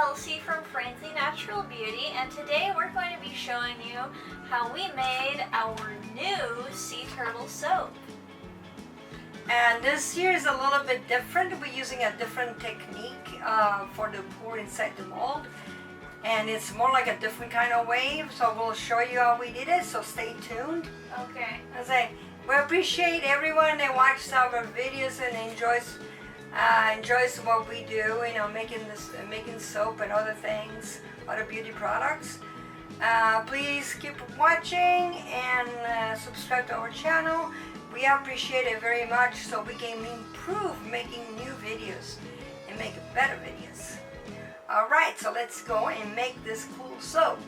Kelsey from Francie Natural Beauty, and today we're going to be showing you how we made our new sea turtle soap. And this here is a little bit different. We're using a different technique for the pour inside the mold. And it's more like a different kind of way. So we'll show you how we did it, so stay tuned. Okay. We appreciate everyone that watches our videos and enjoys what we do, you know, making soap and other things, other beauty products. Please keep watching and subscribe to our channel. We appreciate it very much, so we can improve making new videos and make better videos. Alright, so let's go and make this cool soap.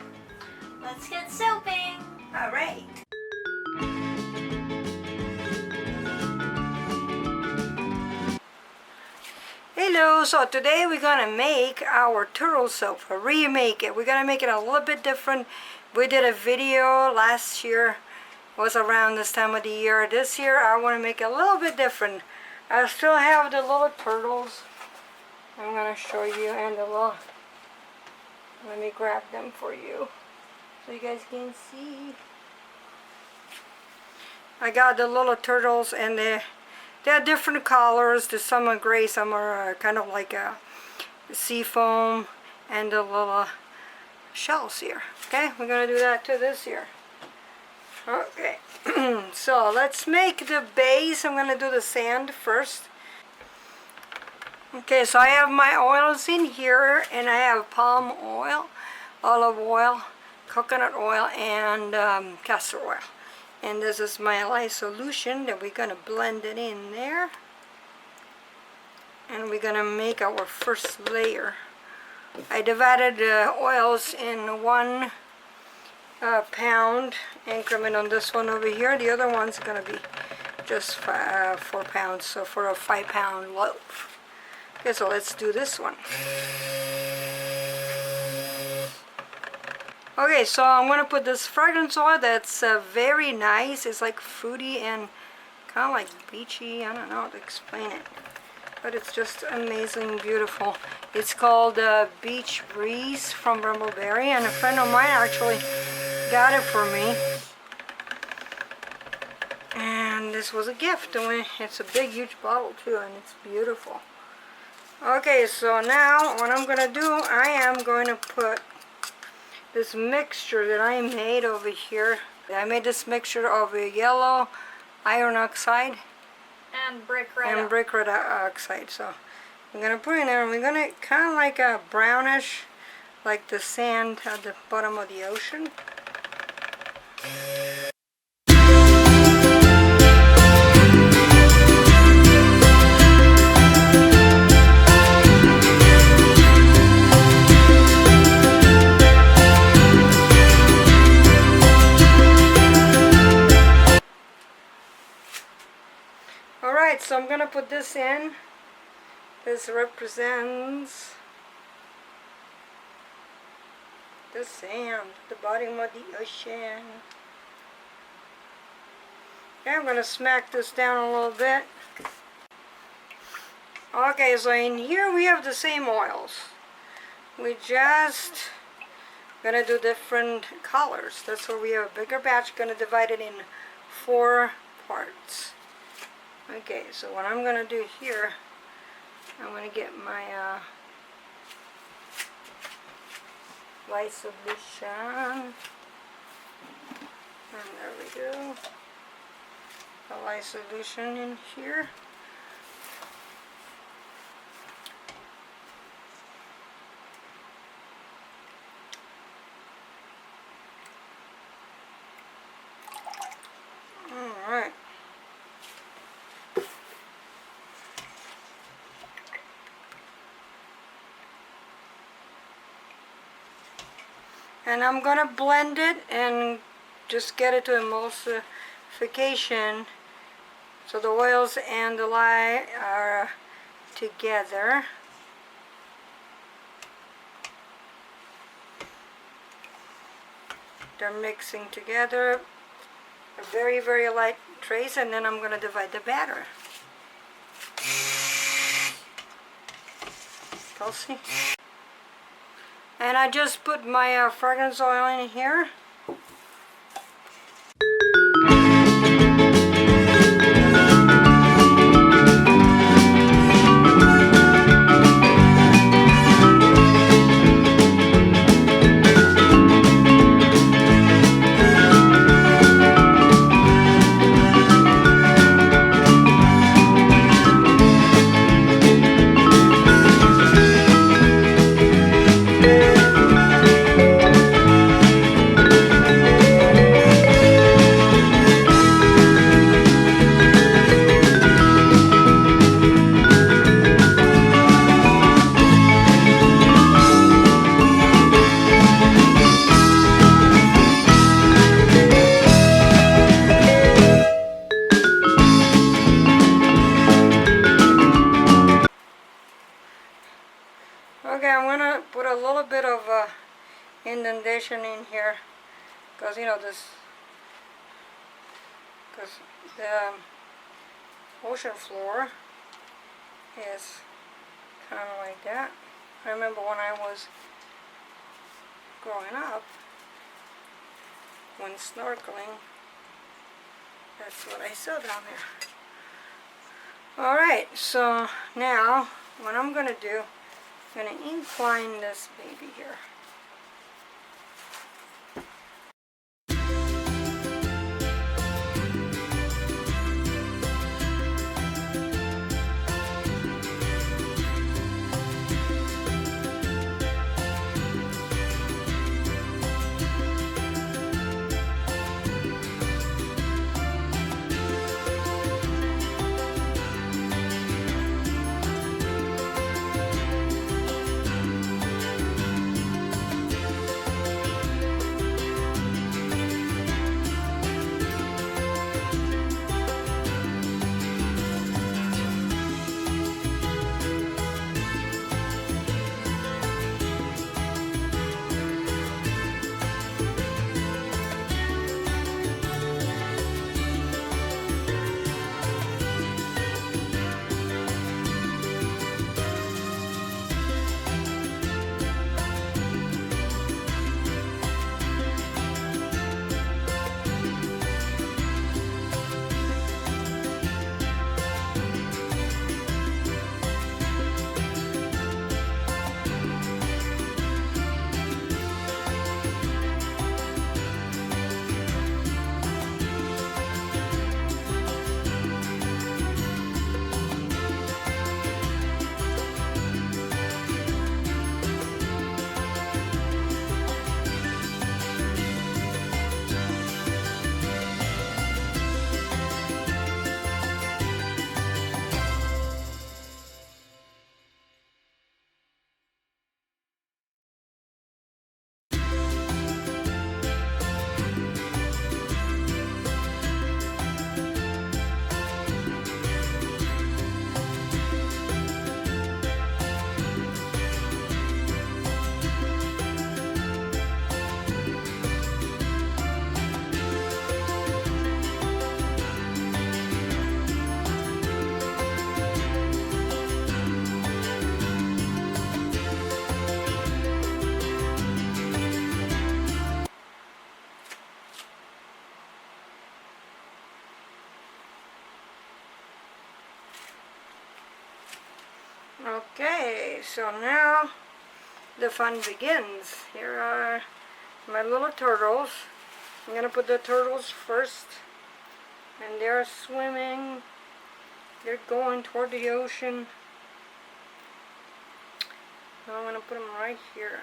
Let's get soaping. Alright. Hello, so today we're gonna make our turtle soap, remake it. We're gonna make it a little bit different. We did a video last year, was around this time of the year. This year I want to make it a little bit different. I still have the little turtles. I'm gonna show you, and the little, let me grab them for you so you guys can see. I got the little turtles, and they're different colors. There's some are gray, some are kind of like a sea foam, and the little shells here. Okay, we're gonna do that to this here. Okay, so let's make the base. I'm gonna do the sand first. Okay, so I have my oils in here, and I have palm oil, olive oil, coconut oil, and castor oil. And this is my lye solution that we're going to blend it in there. And we're going to make our first layer. I divided the oils in 1 pound increment on this one over here. The other one's going to be just 4 pounds, so for a 5-pound loaf. Okay, so let's do this one. Okay, so I'm going to put this fragrance oil that's very nice. It's like fruity and kind of like beachy. I don't know how to explain it, but it's just amazing, beautiful. It's called Beach Breeze from Brambleberry, and a friend of mine actually got it for me. And this was a gift. It's a big, huge bottle too, and it's beautiful. Okay, so now what I'm going to do, I am going to put this mixture that I made over here. I made this mixture of yellow iron oxide and brick red oxide. So I'm going to put in there, and we're going to kind of like a brownish, like the sand at the bottom of the ocean. Alright, so I'm going to put this in. This represents the sand, the bottom of the ocean. Okay, I'm going to smack this down a little bit. Okay, so in here we have the same oils. We just going to do different colors. That's why we have a bigger batch. Going to divide it in 4 parts. Okay, so what I'm going to do here, I'm going to get my lye solution, and there we go, the lye solution in here. Alright. And I'm going to blend it and just get it to emulsification so the oils and the lye are together. They're mixing together. A very, very light trace, and then I'm going to divide the batter. Kelsey? And I just put my fragrance oil in here. Okay, I'm gonna put a little bit of indentation in here, because you know this, because the ocean floor is kind of like that. I remember when I was growing up, when snorkeling, that's what I saw down there. Alright, so now what I'm gonna do, I'm going to incline this baby here. Okay, so now the fun begins. Here are my little turtles. I'm going to put the turtles first, and they're swimming. They're going toward the ocean. Now I'm going to put them right here.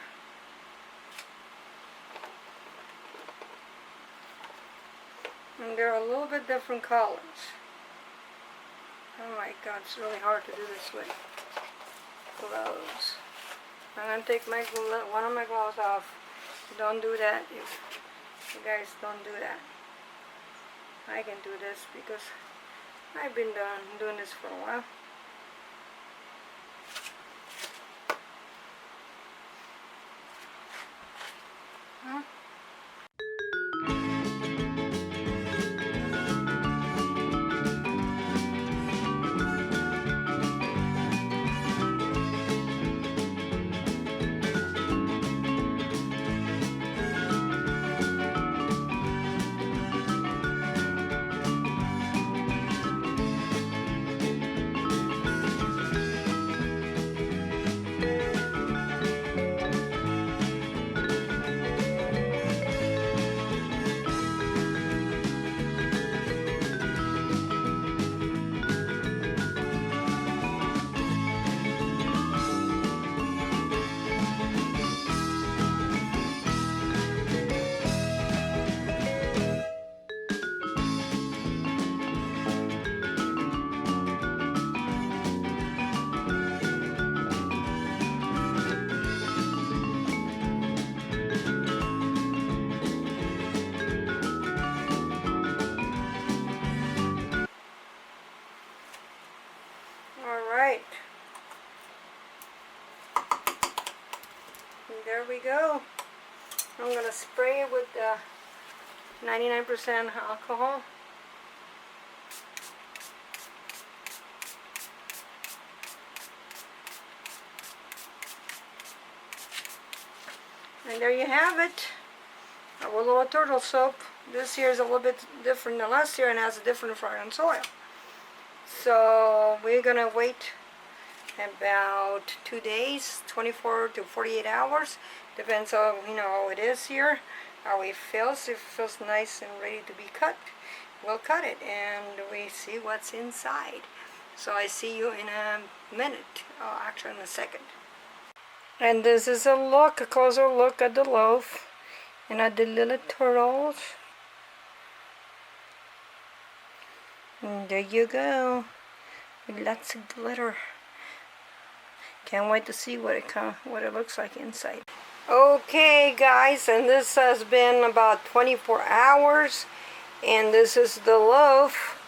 And they're a little bit different colors. Oh my God, it's really hard to do this with gloves. I'm going to take one of my gloves off. Don't do that if you guys don't do that. I can do this because I've been doing this for a while. Huh? there we go. I'm going to spray it with 99% alcohol. And there you have it. Our little turtle soap. This year is a little bit different than last year and has a different fragrance oil. So we're going to wait about 2 days, 24 to 48 hours. Depends on, how it is here, how it feels. If it feels nice and ready to be cut, we'll cut it and we see what's inside. So I see you in a minute, actually in a second. And this is a closer look at the loaf and at the little turtles. And there you go, with lots of glitter. Can't wait to see what it looks like inside. Okay guys, and this has been about 24 hours, and this is the loaf.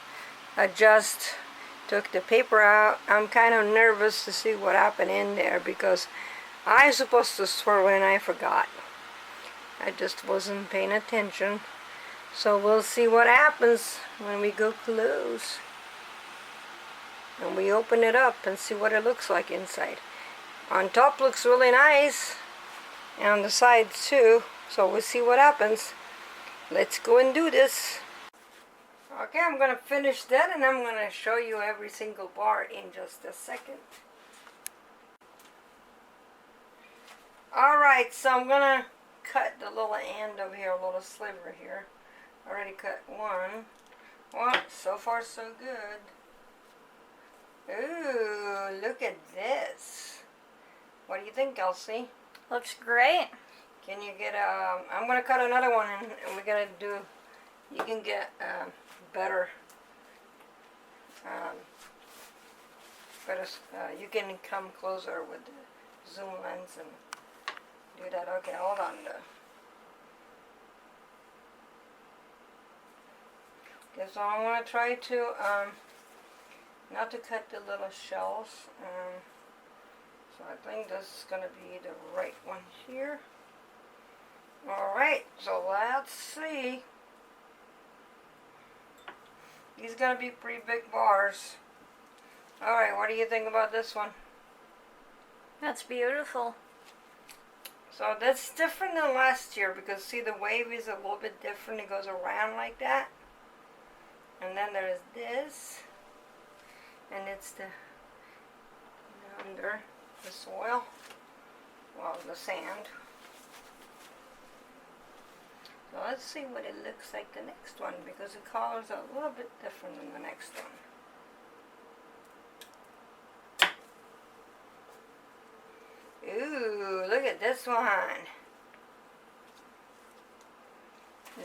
I just took the paper out. I'm kind of nervous to see what happened in there because I was supposed to swirl and I forgot. I just wasn't paying attention. So we'll see what happens when we go close. And we open it up and see what it looks like inside. On top looks really nice. And on the sides too. So we'll see what happens. Let's go and do this. Okay, I'm going to finish that and I'm going to show you every single bar in just a second. Alright, so I'm going to cut the little end over here, a little sliver here. Already cut one. Well, so far so good. Ooh, look at this. What do you think, Elsie? Looks great. Can you get I'm going to cut another one and we're going to do, you can get better, you can come closer with the zoom lens and do that. Okay, hold on. Okay, so I'm going to try to, not to cut the little shells. So I think this is going to be the right one here. Alright, so let's see. These are going to be pretty big bars. Alright, what do you think about this one? That's beautiful. So that's different than last year because see the wave is a little bit different. It goes around like that. And then there's this. And it's the under the soil. Well, the sand. So let's see what it looks like the next one because the colors are a little bit different than the next one. Ooh, look at this one.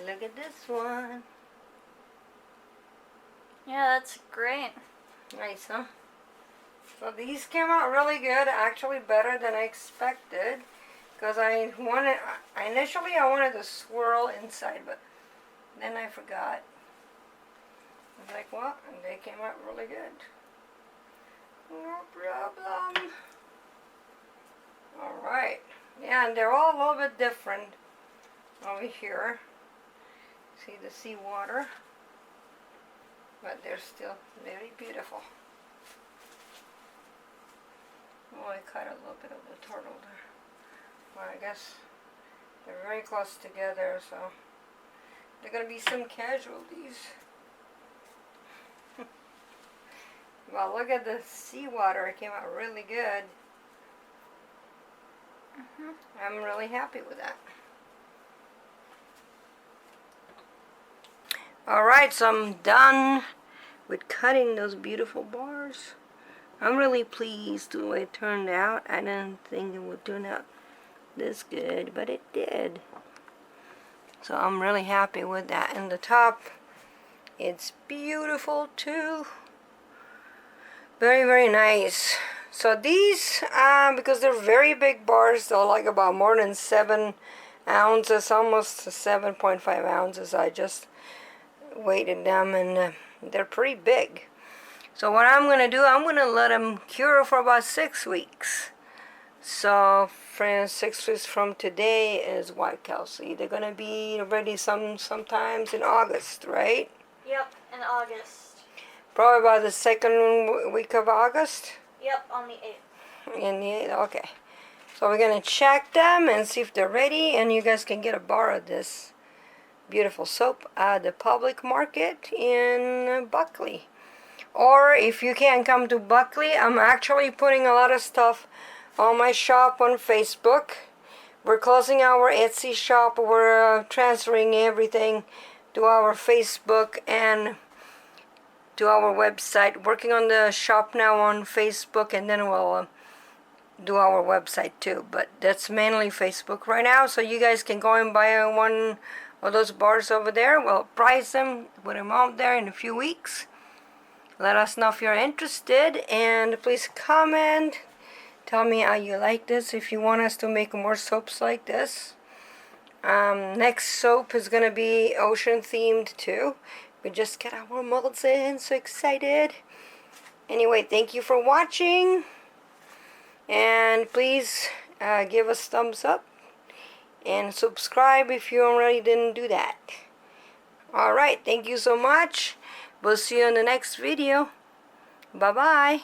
Look at this one. Yeah, that's great. Nice, huh? So these came out really good, actually better than I expected. Because initially I wanted to swirl inside, but then I forgot. I was like, what? And they came out really good. No problem. Alright. Yeah, and they're all a little bit different over here. See the seawater? But they're still very beautiful. Oh, I cut a little bit of the turtle there. Well, I guess they're very close together, so there are going to be some casualties. Well, look at the seawater. It came out really good. I'm really happy with that. Alright, so I'm done with cutting those beautiful bars. I'm really pleased with the way it turned out. I didn't think it would turn out this good, but it did. So I'm really happy with that. And the top, it's beautiful too. Very, very nice. So these, because they're very big bars, they're like about more than 7 ounces, almost 7.5 ounces. I just weighted them and they're pretty big. So what I'm going to do, I'm going to let them cure for about 6 weeks. So friends, 6 weeks from today is what, Kelsey? They're gonna be ready sometimes in August, right? Yep, in August. Probably about the second week of August. Yep, on the 8th. In the 8th, okay. So we're gonna check them and see if they're ready, and you guys can get a bar of this beautiful soap at the public market in Buckley. Or if you can't come to Buckley, I'm actually putting a lot of stuff on my shop on Facebook. We're closing our Etsy shop. We're transferring everything to our Facebook and to our website. Working on the shop now on Facebook, and then we'll do our website too. But that's mainly Facebook right now. So you guys can go and buy one of those bars over there. We'll price them, put them out there in a few weeks. Let us know if you're interested, and please comment. Tell me how you like this, if you want us to make more soaps like this. Next soap is going to be ocean themed too. We just got our molds in, so excited. Anyway, thank you for watching. And please give us thumbs up. And subscribe if you already didn't do that. Alright, thank you so much. We'll see you in the next video. Bye-bye.